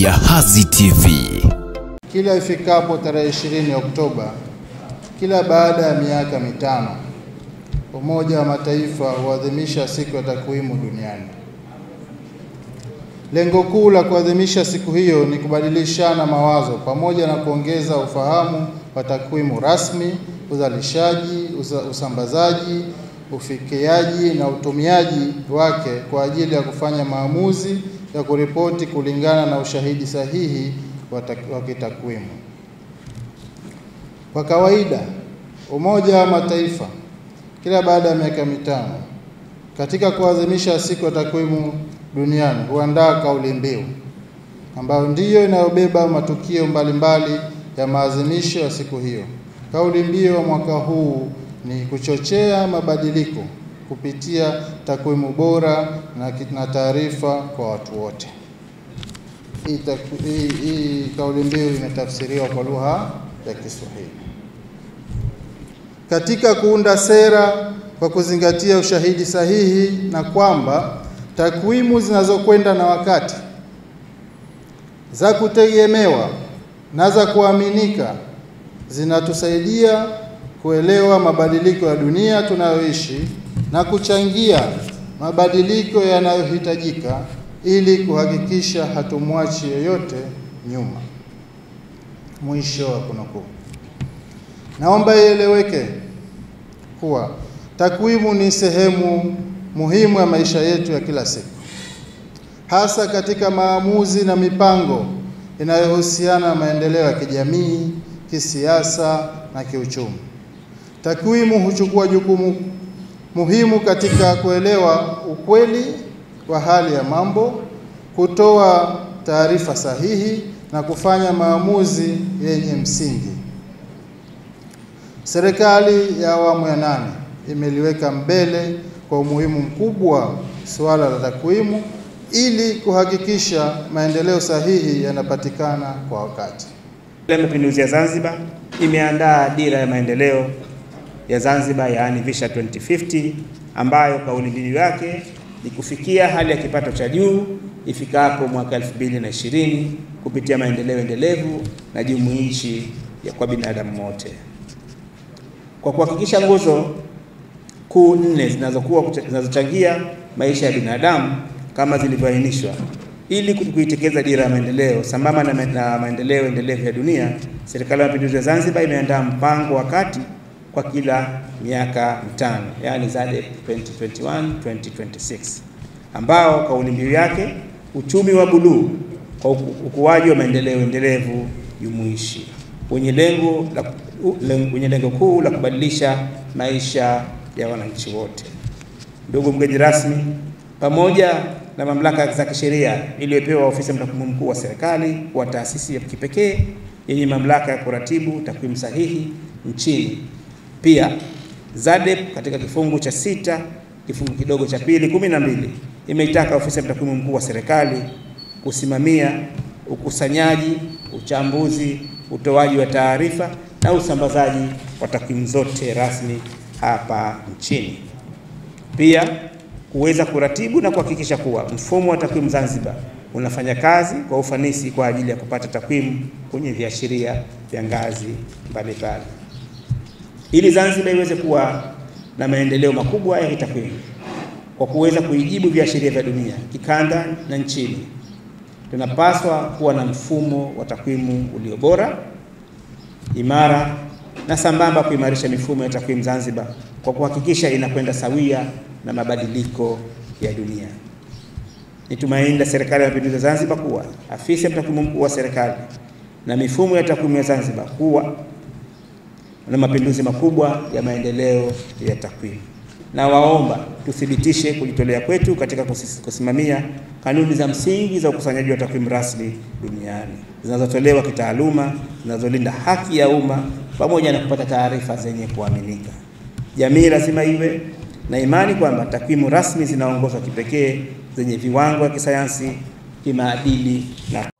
Jahazi TV. Kila ifikapo tarehe 20 Oktoba, kila baada ya miaka mitano, Umoja wa Mataifa huadhimisha siku ya takwimu duniani. Lengo kuu la kuadhimisha siku hiyo ni kubadilishana mawazo pamoja na kuongeza ufahamu wa takwimu rasmi, uzalishaji, usambazaji, ufikiaji na utumiaji wake kwa ajili ya kufanya maamuzi ya kuripoti kulingana na ushahidi sahihi wa kitakwimu. Kwa kawaida, Umoja wa Mataifa kila baada ya miaka mitano katika kuadhimisha siku ya takwimu duniani huandaa kauli mbiu ambayo ndiyo inayobeba matukio mbalimbali ya maadhimisho ya siku hiyo. Kauli mbiu wa mwaka huu ni kuchochea mabadiliko kupitia takwimu bora na taarifa kwa watu wote. Hii kauli mbiu imetafsiriwa kwa lugha ya Kiswahili. Katika kuunda sera kwa kuzingatia ushahidi sahihi na kwamba takwimu zinazokwenda na wakati, za kutegemewa na za kuaminika zinatusaidia kuelewa mabadiliko ya dunia tunayoishi na kuchangia mabadiliko yanayohitajika ili kuhakikisha hatumwachi yoyote nyuma. Mwisho wa kunukuu. Naomba ieleweke kuwa takwimu ni sehemu muhimu ya maisha yetu ya kila siku, hasa katika maamuzi na mipango inayohusiana na maendeleo ya kijamii, kisiasa na kiuchumi. Takwimu huchukua jukumu muhimu katika kuelewa ukweli wa hali ya mambo, kutoa taarifa sahihi na kufanya maamuzi yenye msingi. Serikali ya awamu ya 8 imeliweka mbele kwa umuhimu mkubwa suala la takwimu ili kuhakikisha maendeleo sahihi yanapatikana kwa wakati. Serikali ya Mapinduzi ya Zanzibar imeandaa dira ya maendeleo ya Zanzibar, yaani Vision 2050, ambayo kauli mbiu yake ni kufikia hali ya kipato cha juu ifikapo mwaka 2020 kupitia maendeleo endelevu na jumuishi kwa binadamu wote, kwa kuhakikisha nguzo kuu 4 zinazochangia maisha ya binadamu kama zilivyoainishwa. Ili kuitekeleza dira ya maendeleo sambamba na maendeleo endelevu ya dunia, Serikali ya Mapinduzi ya Zanzibar imeandaa mpango wa kati kwa kila miaka mitano, yaani ZADEP 2021-2026, ambao kauli mbiu yake uchumi wa buluu kwa ukuaji wa maendeleo endelevu jumuishi wenye lengo kuu la kubadilisha maisha ya wananchi wote. Ndugu mgeni rasmi, pamoja na mamlaka za kisheria iliyopewa Ofisi ya Mtakwimu Mkuu wa Serikali kwa taasisi ya kipekee yenye mamlaka ya kuratibu takwimu sahihi nchini, pia ZADEP katika kifungu cha 6 kifungu kidogo cha 12 imeitaka Ofisi ya Mtakwimu Mkuu wa Serikali kusimamia ukusanyaji, uchambuzi, utoaji wa taarifa na usambazaji wa takwimu zote rasmi hapa nchini. Pia kuweza kuratibu na kuhakikisha kuwa mfumo wa takwimu Zanzibar unafanya kazi kwa ufanisi kwa ajili ya kupata takwimu kwenye viashiria vya ngazi mbalimbali, ili Zanzibar iweze kuwa na maendeleo makubwa ya takwimu kwa kuweza kuijibu viashiria vya dunia kikanda na nchini. Tunapaswa kuwa na mfumo wa takwimu ulio bora, imara na sambamba kuimarisha mifumo ya takwimu Zanzibar kwa kuhakikisha inakwenda sawia na mabadiliko ya dunia. Nitumaini la Serikali ya Mapinduzi ya Zanzibar kuwa Afisi ya Mtakwimu Mkuu wa Serikali na mifumo ya takwimu ya Zanzibar kuwa na mapinduzi makubwa ya maendeleo ya takwimu. Na waomba tuthibitishe kujitolea kwetu katika kusimamia kanuni za msingi za ukusanyaji wa takwimu rasmi duniani zinazotolewa kitaaluma, zinazolinda haki ya umma pamoja na kupata taarifa zenye kuaminika. Jamii lazima iwe na imani kwamba takwimu rasmi zinaongozwa kipekee, zenye viwango vya kisayansi, kimaadili na